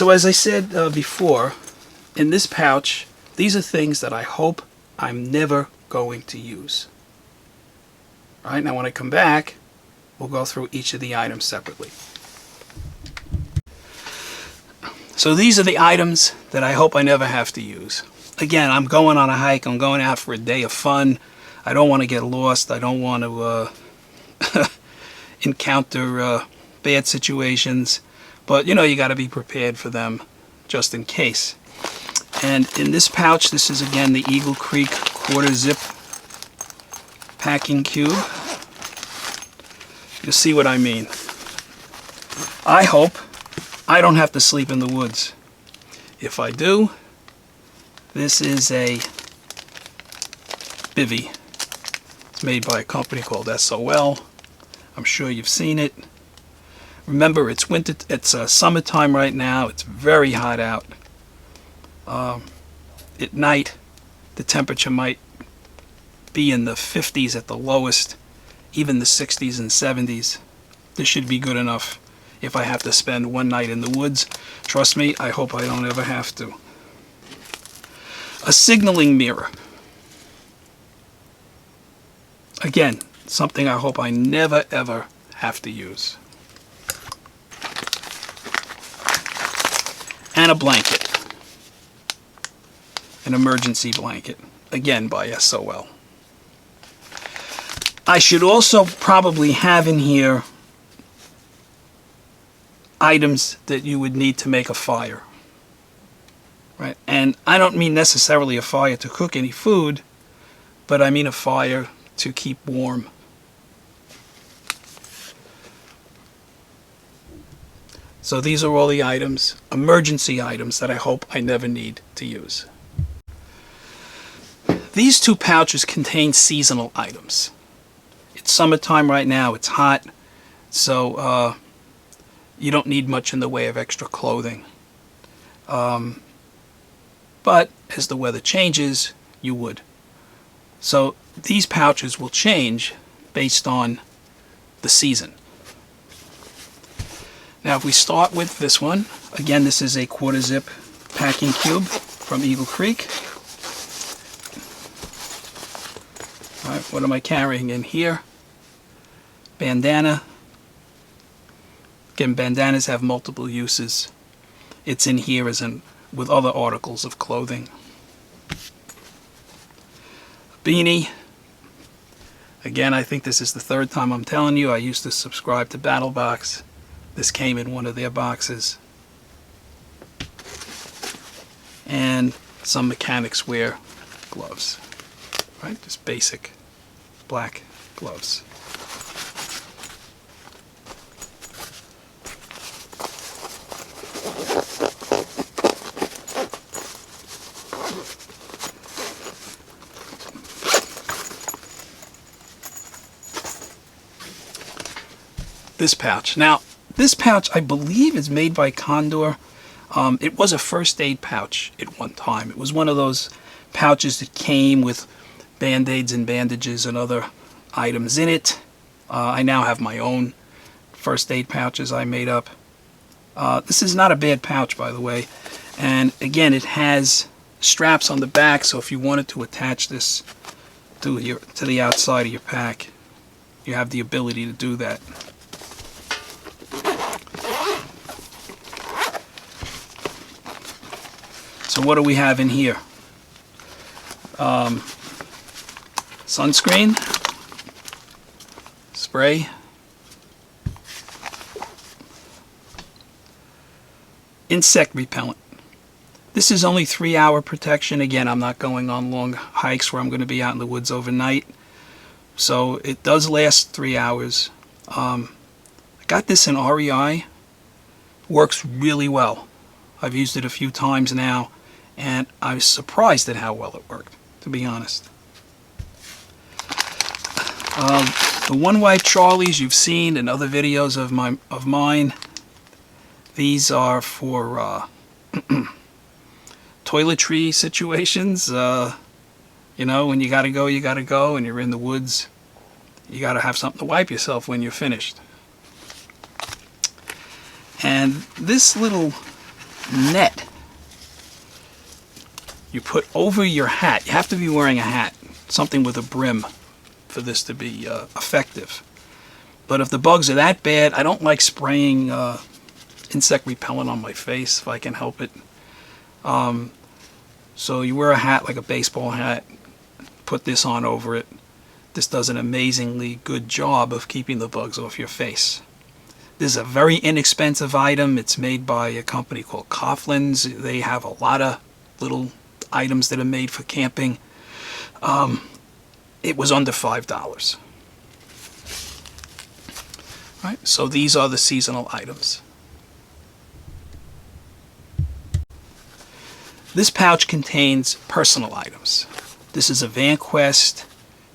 So as I said before, in this pouch, these are things that I hope I'm never going to use. All right, now when I come back, we'll go through each of the items separately. So these are the items that I hope I never have to use. Again, I'm going on a hike. I'm going out for a day of fun. I don't want to get lost. I don't want to encounter bad situations. But, you know, you got to be prepared for them just in case. And in this pouch, this is again the Eagle Creek quarter zip packing cube. You'll see what I mean. I hope I don't have to sleep in the woods. If I do, this is a bivvy. It's made by a company called SOL. I'm sure you've seen it. Remember, it's winter. It's summertime right now. It's very hot out. At night, the temperature might be in the 50s at the lowest, even the 60s and 70s. This should be good enough if I have to spend one night in the woods. Trust me, I hope I don't ever have to. A signaling mirror. Again, something I hope I never ever have to use. And a blanket. An emergency blanket. Again by SOL. I should also probably have in here items that you would need to make a fire. Right? And I don't mean necessarily a fire to cook any food, but I mean a fire to keep warm. So these are all the items, emergency items, that I hope I never need to use. These two pouches contain seasonal items. It's summertime right now, it's hot, so you don't need much in the way of extra clothing. But as the weather changes, you would. So these pouches will change based on the season. Now if we start with this one, again this is a quarter zip packing cube from Eagle Creek. All right, what am I carrying in here? Bandana. Again, bandanas have multiple uses. It's in here as in with other articles of clothing. Beanie. Again, I think this is the third time I'm telling you. I used to subscribe to BattleBox. This came in one of their boxes. And some mechanics wear gloves. Right? Just basic black gloves. This pouch. Now, this pouch I believe is made by Condor. It was a first aid pouch at one time. It was one of those pouches that came with band-aids and bandages and other items in it. I now have my own first aid pouches I made up. This is not a bad pouch, by the way. And again, it has straps on the back, so if you wanted to attach this to the outside of your pack, you have the ability to do that. So what do we have in here? Sunscreen, spray, insect repellent. This is only 3-hour protection. Again, I'm not going on long hikes where I'm going to be out in the woods overnight. So it does last 3 hours. I got this in REI. Works really well. I've used it a few times now, and I was surprised at how well it worked, to be honest. The One Wipe Charlies you've seen in other videos of mine. These are for toiletry situations. You know, when you gotta go, and you're in the woods, you gotta have something to wipe yourself when you're finished. And this little net you put over your hat. You have to be wearing a hat, something with a brim, for this to be effective. But if the bugs are that bad, I don't like spraying insect repellent on my face if I can help it. So you wear a hat like a baseball hat, put this on over it. This does an amazingly good job of keeping the bugs off your face. This is a very inexpensive item. It's made by a company called Coughlin's. They have a lot of little items that are made for camping. It was under $5. Right, so these are the seasonal items. This pouch contains personal items. This is a Vanquest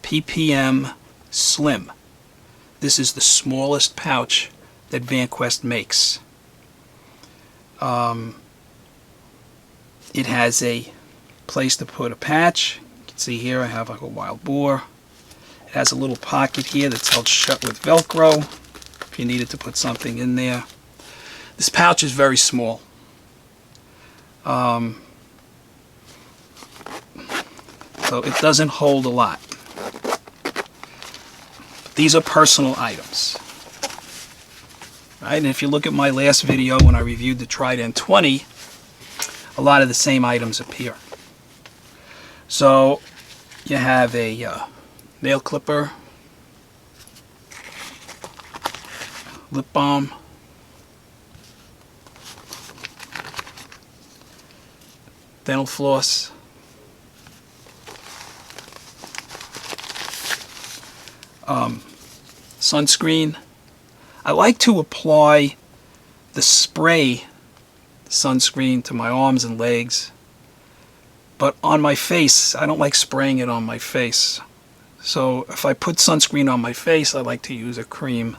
PPM Slim. This is the smallest pouch that Vanquest makes. It has a place to put a patch. You can see here I have like a wild boar. It has a little pocket here that's held shut with Velcro if you needed to put something in there. This pouch is very small. So it doesn't hold a lot. But these are personal items. Right? And if you look at my last video when I reviewed the Trident 20, a lot of the same items appear. So you have a nail clipper, lip balm, dental floss, sunscreen. I like to apply the spray sunscreen to my arms and legs, but on my face, I don't like spraying it on my face. So if I put sunscreen on my face, I like to use a cream,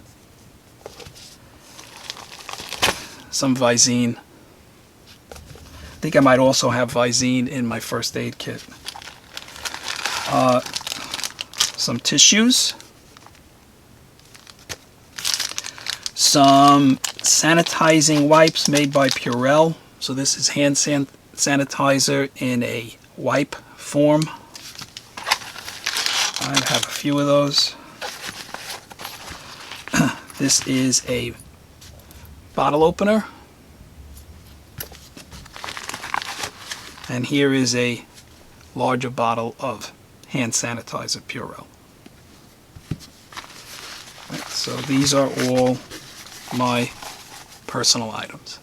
some Visine. I think I might also have Visine in my first aid kit. Some tissues, some sanitizing wipes made by Purell. So this is hand sanitizer in a wipe form. I have a few of those. This is a bottle opener. And here is a larger bottle of hand sanitizer Purell. Right, so these are all my personal items.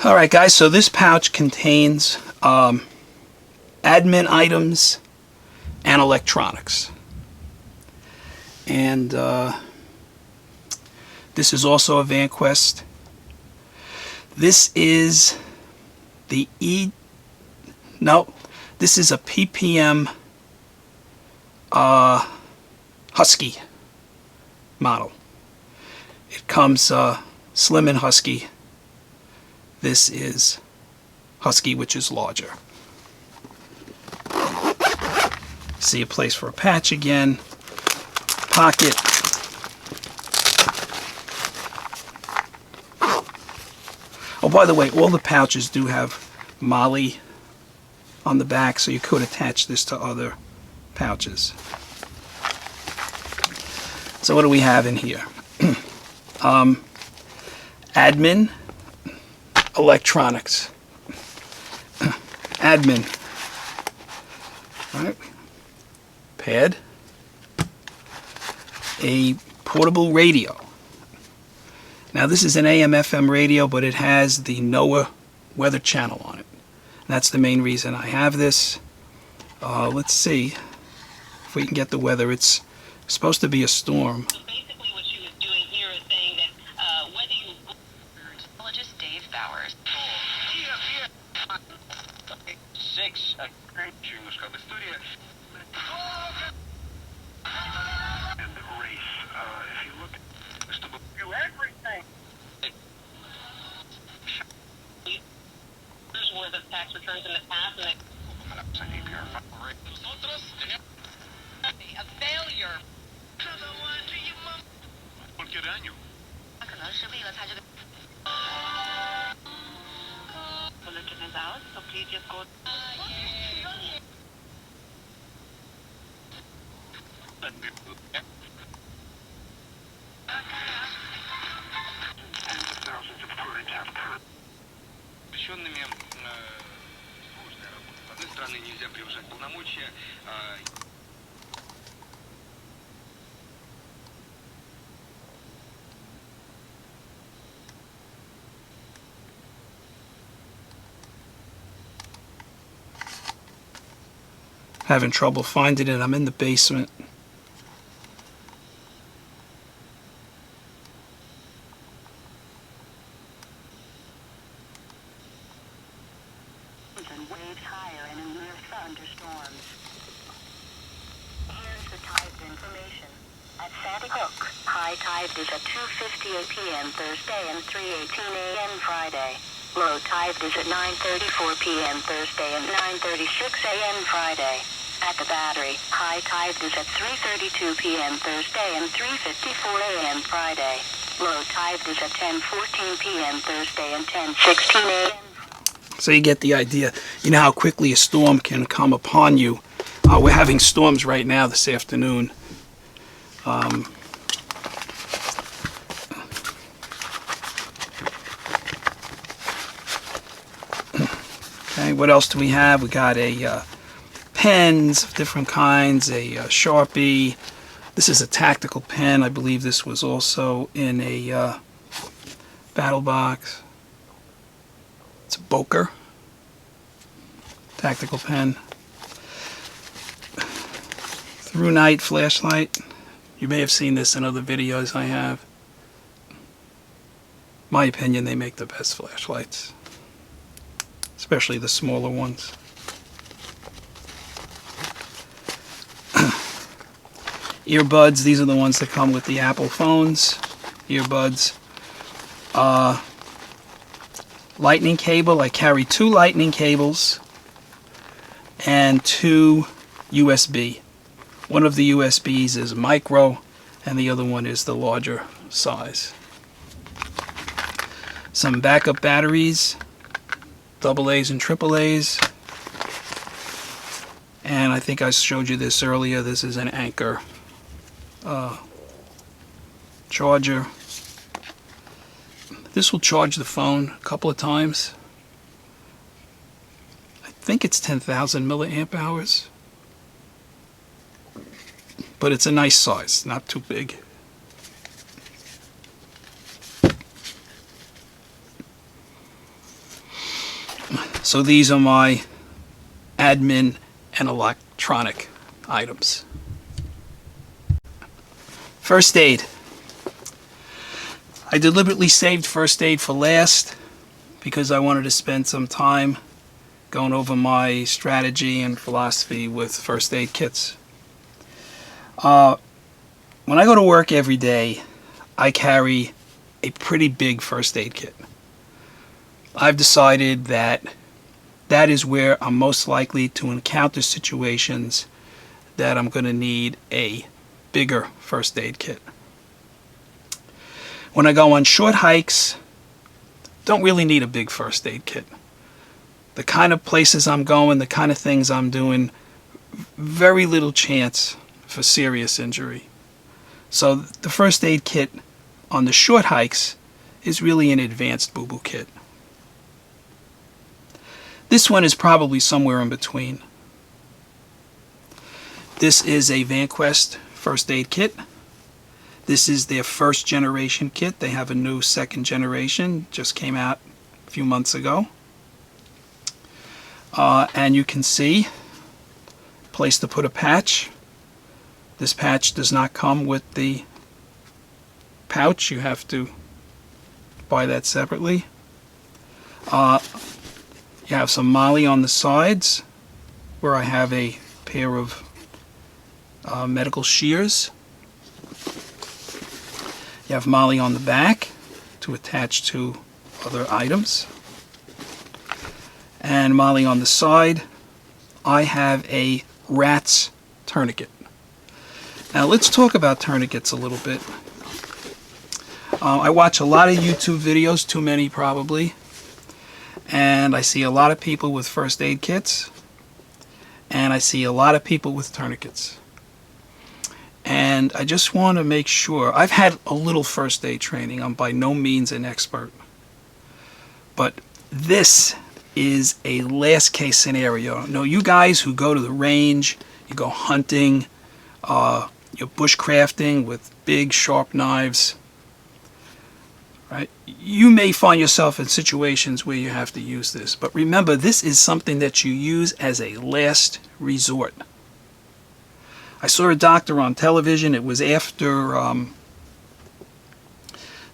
Alright guys, so this pouch contains admin items and electronics. And this is also a Vanquest. This is the this is a PPM Husky model. It comes slim and Husky. This is Husky, which is larger. See a place for a patch again. Pocket. Oh, by the way, all the pouches do have MOLLE on the back, so you could attach this to other pouches. So what do we have in here? Admin, electronics. Admin. All right. Pad. A portable radio. Now this is an AM/FM radio, but it has the NOAA weather channel on it. And that's the main reason I have this. Let's see if we can get the weather. It's supposed to be a storm. So basically what she was doing here is saying that whether you... Geologist Dave Bowers. 6. And the race, if you look at everything. Here's one of the tax returns in the past, and a failure. Bulletin is out, so please just go. Tens of thousands of fines have come. Заключенными сложная работа. С одной стороны, нельзя превышать полномочия. Having trouble finding it. I'm in the basement. And waves higher and in near thunderstorms. Here's the tide information. At Sandy Hook, high tide is at 2:58 p.m. Thursday and 3:18 a.m. Friday. Low tide is at 9:34 p.m. Thursday and 9:36 a.m. Friday. At the Battery, high tide is at 3:32 p.m. Thursday and 3:54 a.m. Friday. Low tide is at 10:14 p.m. Thursday and 10:16 a.m. So you get the idea. You know how quickly a storm can come upon you. We're having storms right now this afternoon. Okay, what else do we have? We got a pens of different kinds, a Sharpie. This is a tactical pen. I believe this was also in a battle box. It's a Boker tactical pen. Through night flashlight. You may have seen this in other videos I have. My opinion, they make the best flashlights, especially the smaller ones. Earbuds, these are the ones that come with the Apple phones. Earbuds. Lightning cable, I carry 2 lightning cables and 2 USB. One of the USBs is micro and the other one is the larger size. Some backup batteries, AA's and AAA's. And I think I showed you this earlier. This is an Anchor charger. This will charge the phone a couple of times. I think it's 10,000 milliamp hours. But it's a nice size, not too big. So these are my admin and electronic items. First aid. I deliberately saved first aid for last because I wanted to spend some time going over my strategy and philosophy with first aid kits. When I go to work every day, I carry a pretty big first aid kit. I've decided that that is where I'm most likely to encounter situations that I'm going to need a bigger first aid kit. When I go on short hikes, don't really need a big first aid kit. The kind of places I'm going, the kind of things I'm doing, very little chance for serious injury. So the first aid kit on the short hikes is really an advanced boo-boo kit. This one is probably somewhere in between. This is a Vanquest first aid kit. This is their first generation kit. They have a new second generation, just came out a few months ago. And you can see place to put a patch. This patch does not come with the pouch. You have to buy that separately. You have some MOLLE on the sides where I have a pair of medical shears. You have MOLLE on the back to attach to other items. And MOLLE on the side. I have a rat's tourniquet. Now let's talk about tourniquets a little bit. I watch a lot of YouTube videos, too many probably, and I see a lot of people with first aid kits, and I see a lot of people with tourniquets. And I just want to make sure, I've had a little first aid training, I'm by no means an expert, but this is a last case scenario. No, you guys who go to the range, you go hunting, you're bushcrafting with big sharp knives, right? You may find yourself in situations where you have to use this, but remember, this is something that you use as a last resort. I saw a doctor on television. It was after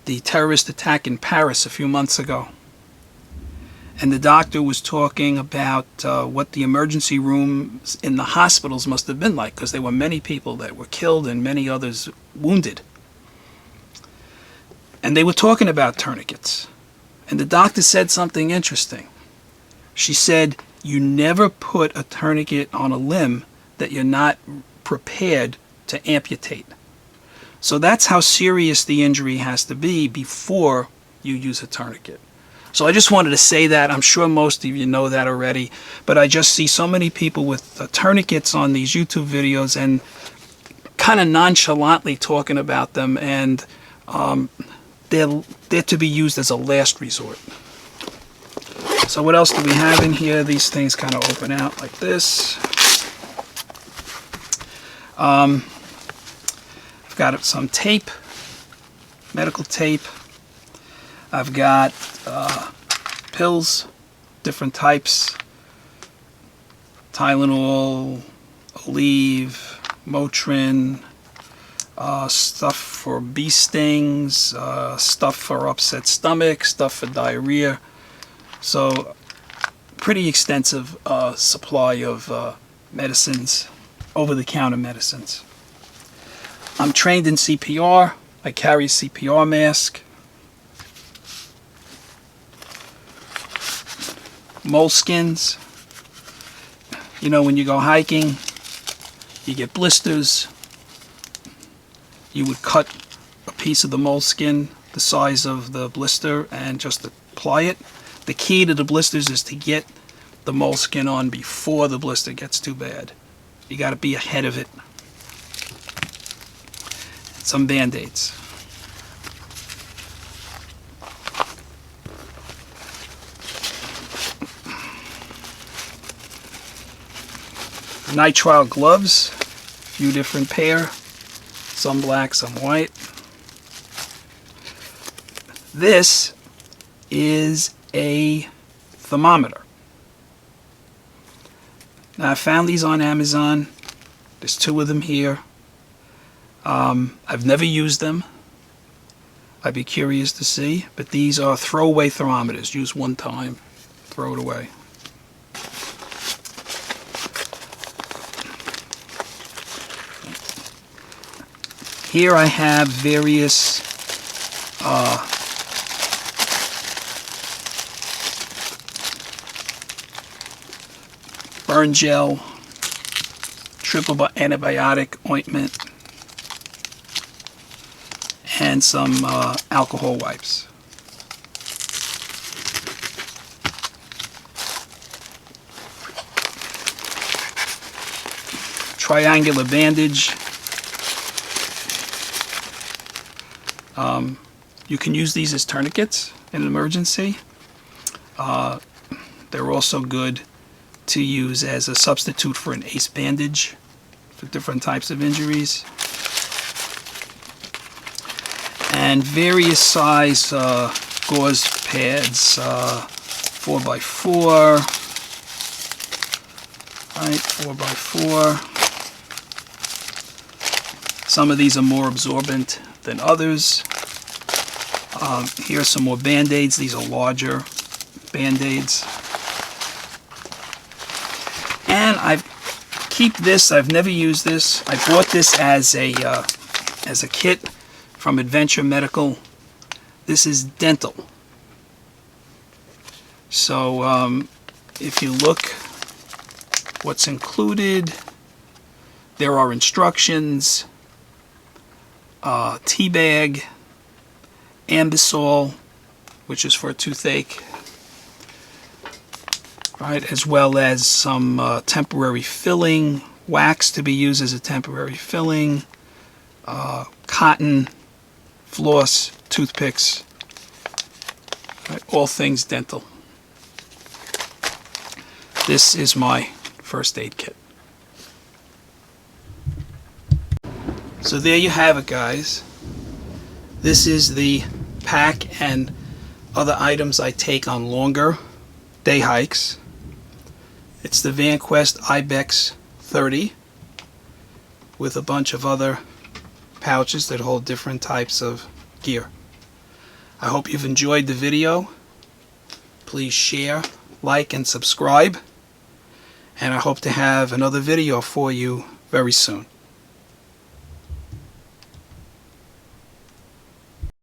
the terrorist attack in Paris a few months ago. And the doctor was talking about what the emergency rooms in the hospitals must have been like, because there were many people that were killed and many others wounded. And they were talking about tourniquets. And the doctor said something interesting. She said, you never put a tourniquet on a limb that you're not prepared to amputate. So that's how serious the injury has to be before you use a tourniquet. So I just wanted to say that. I'm sure most of you know that already, but I just see so many people with tourniquets on these YouTube videos and kind of nonchalantly talking about them, and they're to be used as a last resort. So what else do we have in here? These things kind of open out like this. I've got some tape, medical tape. I've got pills, different types, Tylenol, Aleve, Motrin, stuff for bee stings, stuff for upset stomach, stuff for diarrhea. So pretty extensive supply of medicines, over-the-counter medicines. I'm trained in CPR. I carry a CPR mask. Moleskins. You know, when you go hiking, you get blisters. You would cut a piece of the moleskin the size of the blister and just apply it. The key to the blisters is to get the moleskin on before the blister gets too bad. You got to be ahead of it. Some Band-Aids. Nitrile gloves, a few different pair, some black, some white. This is a thermometer. Now I found these on Amazon. There's 2 of them here. I've never used them. I'd be curious to see, but these are throwaway thermometers. Use one time, throw it away. Here I have various burn gel, triple antibiotic ointment, and some alcohol wipes. Triangular bandage. You can use these as tourniquets in an emergency. They're also good to use as a substitute for an ace bandage for different types of injuries. And various size gauze pads, 4x4, right, 4x4. Some of these are more absorbent than others. Here's some more Band-Aids. These are larger Band-Aids. And I keep this. I've never used this. I bought this as a kit from Adventure Medical. This is dental. So if you look what's included, there are instructions, tea bag, Ambisol, which is for a toothache, right, as well as some temporary filling, wax to be used as a temporary filling, cotton, floss, toothpicks, right, all things dental. This is my first aid kit. So there you have it, guys. This is the pack and other items I take on longer day hikes. It's the Vanquest IBEX 30 with a bunch of other pouches that hold different types of gear. I hope you've enjoyed the video. Please share, like, and subscribe. And I hope to have another video for you very soon.